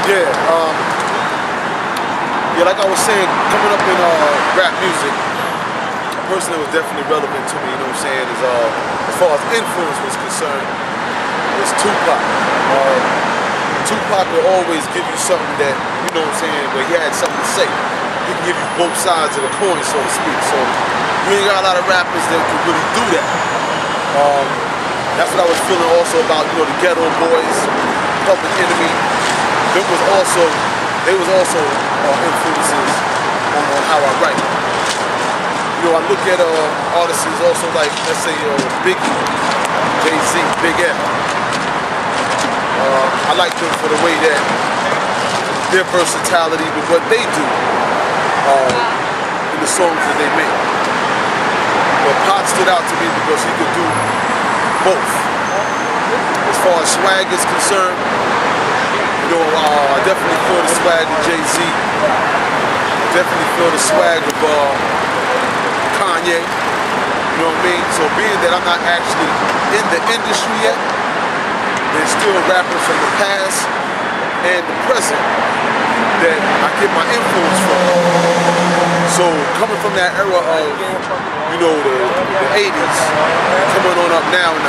Yeah, yeah, like I was saying, coming up in rap music, a person that was definitely relevant to me, you know what I'm saying, is as far as influence was concerned, was Tupac. Tupac will always give you something that, you know what I'm saying, where he had something to say. He can give you both sides of the coin, so to speak. So you ain't got a lot of rappers that can really do that. That's what I was feeling also about, you know, the Ghetto Boys, Public Enemy. They was also influences on how I write. You know, I look at artists also like, let's say, Biggie, Jay-Z, Big M. I like them for the way that their versatility with what they do in the songs that they make. But Pac stood out to me because he could do both. As far as swag is concerned, you know, I definitely feel the swag of Jay-Z. Definitely feel the swag of Kanye. You know what I mean? So being that I'm not actually in the industry yet, there's still rappers from the past and the present that I get my influence from. So coming from that era of, you know, the 80s, coming on up now in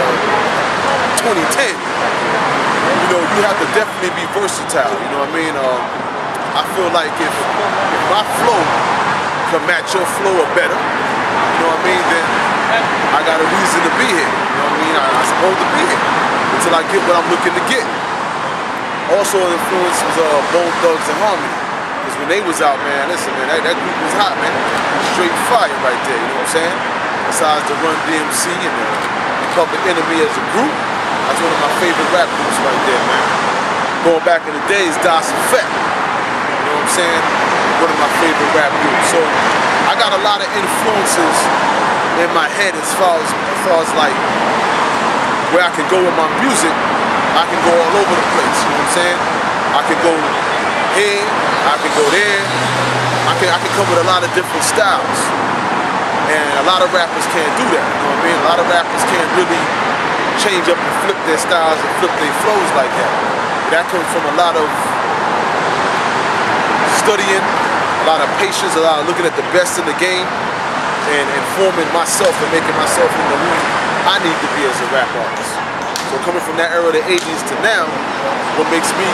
2010, you know, you have to definitely be versatile, you know what I mean? I feel like if my flow can match your flow or better, you know what I mean, then I got a reason to be here, you know what I mean? I'm supposed to be here until I get what I'm looking to get. Also influence was Bone Thugs and Harmony, because when they was out, man, listen, man, that group was hot, man. Straight fire right there, you know what I'm saying? Besides the Run DMC and the Public Enemy as a group, that's one of my favorite rap groups right there, man. Going back in the days, Das Effect, you know what I'm saying? One of my favorite rap groups. So I got a lot of influences in my head as far as like where I can go with my music. I can go all over the place, you know what I'm saying? I can go here, I can go there. I can come with a lot of different styles. And a lot of rappers can't do that, you know what I mean? A lot of rappers can't really change up and flip their styles and flip their flows like that. That comes from a lot of studying, a lot of patience, a lot of looking at the best in the game and forming myself and making myself into who I need to be as a rap artist. So coming from that era of the 80s to now, what makes me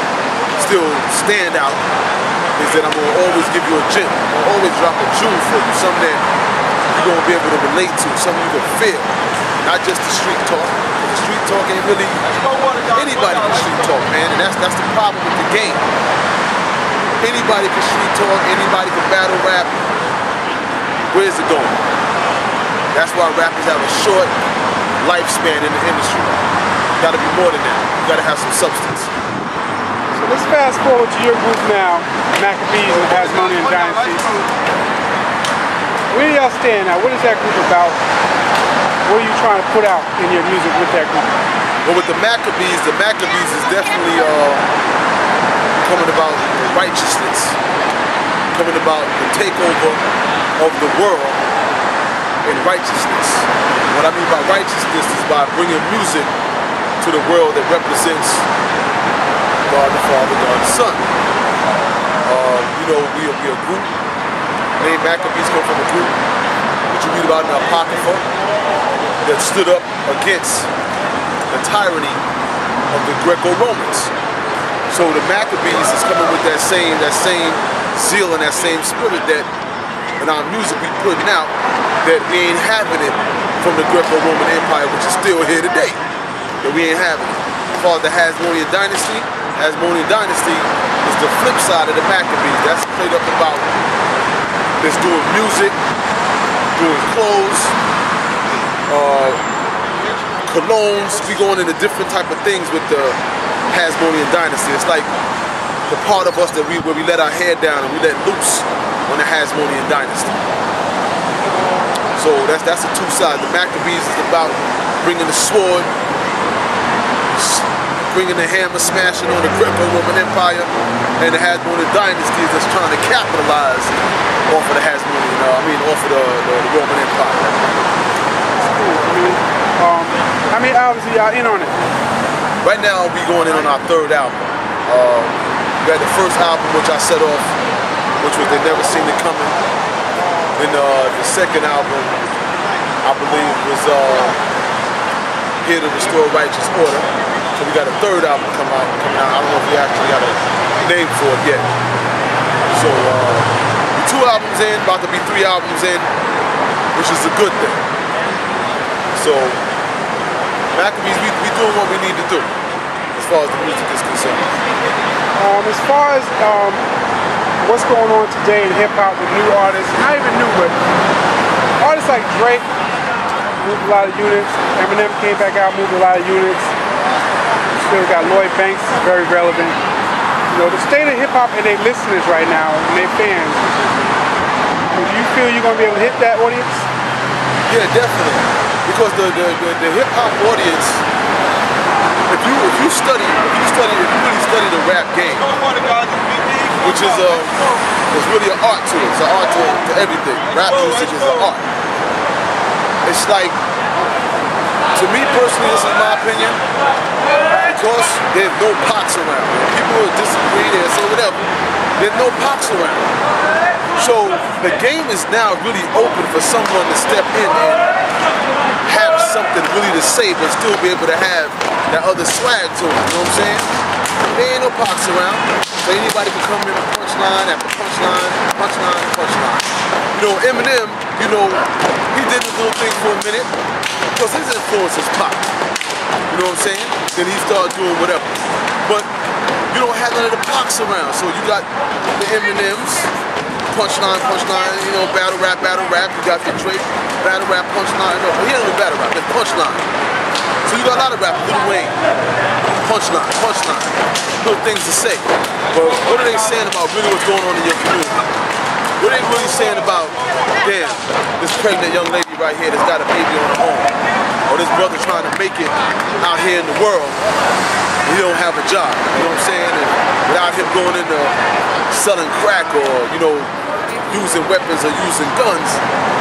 still stand out is that I'm going to always give you a gem. I'm going to always drop a jewel for you, something that you're going to be able to relate to, something you can feel. Not just the street talk. The street talk ain't really, anybody can street talk, man, and that's the problem with the game. Anybody can street talk, anybody can battle rap. Where's it going? That's why rappers have a short lifespan in the industry. You gotta be more than that. You gotta have some substance. So let's fast forward to your group now, Maccabees and Hasmonean Dynasty. Where do y'all stand now? What is that group about? What are you trying to put out in your music with that group? Well, with the Maccabees is definitely coming about righteousness, coming about the takeover of the world in righteousness. What I mean by righteousness is by bringing music to the world that represents God the Father, God the Son. You know, we are a group. The name Maccabees come from a group that you read about in the Apocrypha that stood up against the tyranny of the Greco-Romans. So the Maccabees is coming with that same zeal and that same spirit that in our music we putting out, that we ain't having it from the Greco-Roman Empire, which is still here today. That we ain't having it. As far as the Hasmonean Dynasty is the flip side of the Maccabees. That's played up about that's doing music, doing clothes, colognes. We going into different type of things with the Hasmonean Dynasty. It's like the part of us that where we let our hair down and we let loose on the Hasmonean Dynasty. So that's the two sides. The Maccabees is about bringing the sword, bringing the hammer, smashing on the Greco-Roman Empire, and the Hasmonean Dynasty is just trying to capitalize off of the Hasmonean, off of the Roman Empire. How many albums are y'all in on it? Right now we going in on our third album. We had the first album, which I set off, which was They Never Seen It Coming. Then the second album, I believe, was Here to Restore Righteous Order. So we got a third album coming out. I don't know if we actually got a name for it yet. So we're 2 albums in, about to be 3 albums in, which is a good thing. So Maccabees, we doing what we need to do as far as the music is concerned. As far as what's going on today in hip-hop with new artists, not even new, but artists like Drake moved a lot of units, Eminem came back out, moved a lot of units, still got Lloyd Banks, very relevant. You know, the state of hip-hop and their listeners right now, and their fans, do you feel you're going to be able to hit that audience? Yeah, definitely. Because the hip-hop audience, if you really study the rap game, which is there's really an art to it. It's an art to everything. Rap music is an art. It's like, to me personally, this is my opinion, because there's no pox around. People will disagree, they'll say whatever. There's no pox around. So the game is now really open for someone to step in and have something really to say, but still be able to have that other swag to it. You know what I'm saying? There ain't no pox around. So anybody can come in and punchline after punchline, punchline, punchline. You know, Eminem, you know, he did this little thing for a minute because his influence is pop. You know what I'm saying? Then he started doing whatever. But you don't have none of the pox around. So you got the Eminems, punchline, punchline, you know, battle rap, battle rap. You got the Drake, battle rap, punchline. No, he doesn't battle rap, it's punchline. So you got a lot of rappers, Lil Wayne, punchline, punchline, little things to say. But what are they saying about really what's going on in your community? What are they really saying about, damn, this pregnant young lady right here that's got a baby on her own? Or this brother trying to make it out here in the world, and he don't have a job, you know what I'm saying? And without him going into selling crack or, you know, using weapons or using guns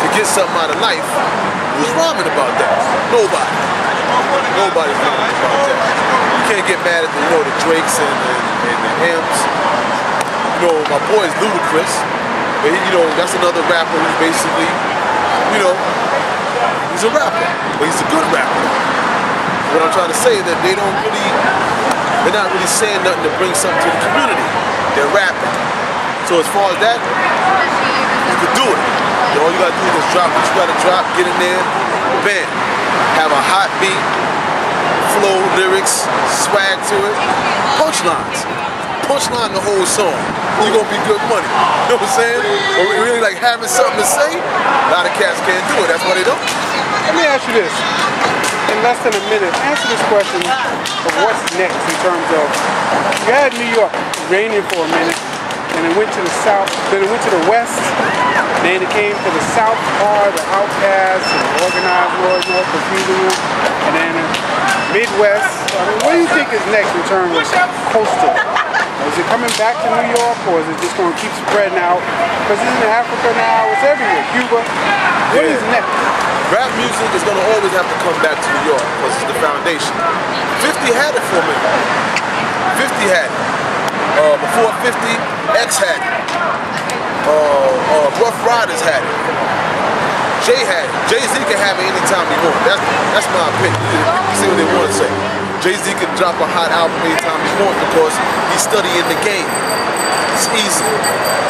to get something out of life, who's rhyming about that? Nobody. Nobody's rhyming about that. You can't get mad at the, you know, the Drakes and the M's. You know, my boy is Ludacris, but he, you know, that's another rapper who's basically, you know, he's a rapper, but he's a good rapper. What I'm trying to say is that they're not really saying nothing to bring something to the community. They're rapping. So as far as that, you could do it. All you gotta do is just drop what you gotta drop, get in there, bam. Have a hot beat, flow, lyrics, swag to it, punchlines. Punchline the whole song. You're gonna be good money. You know what I'm saying? But we really like having something to say. A lot of cats can't do it. That's why they don't. Let me ask you this. In less than a minute, answer this question of what's next in terms of, you had New York reigning for a minute, and it went to the south, then it went to the west, then it came to the south part, the outcasts, and the organized noise, North confusing them, and then Midwest. I mean, what do you think is next in terms of coastal? Is it coming back to New York, or is it just going to keep spreading out? Because it's in Africa now, it's everywhere, Cuba. What is next? Rap music is going to always have to come back to New York because it's the foundation. 50 had it for a minute. 50 had it. Before 50, X had it. Rough Riders had it. Jay had it. Jay-Z can have it anytime he wants. That's my opinion. You can say what they want to say. Jay-Z can drop a hot album anytime he wants because he's studying the game. It's easy.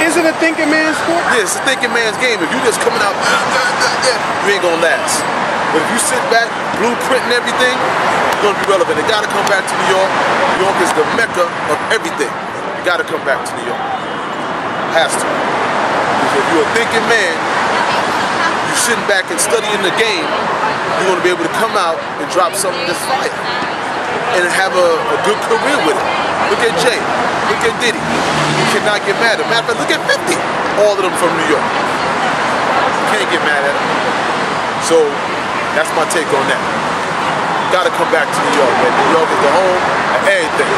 Is it a thinking man's sport? Yeah, it's a thinking man's game. If you just coming out, you ain't gonna last. But if you sit back, blueprinting everything, you're gonna be relevant. It gotta come back to New York. New York is the mecca of everything. You gotta come back to New York. Has to. Because if you're a thinking man, you sitting back and studying the game, you're gonna be able to come out and drop something that's fire. And have a good career with it. Look at Jay, look at Diddy. You cannot get mad at him. Matter of fact, look at 50. All of them from New York. You can't get mad at them. So that's my take on that. You gotta come back to New York, man. New York is the home of everything.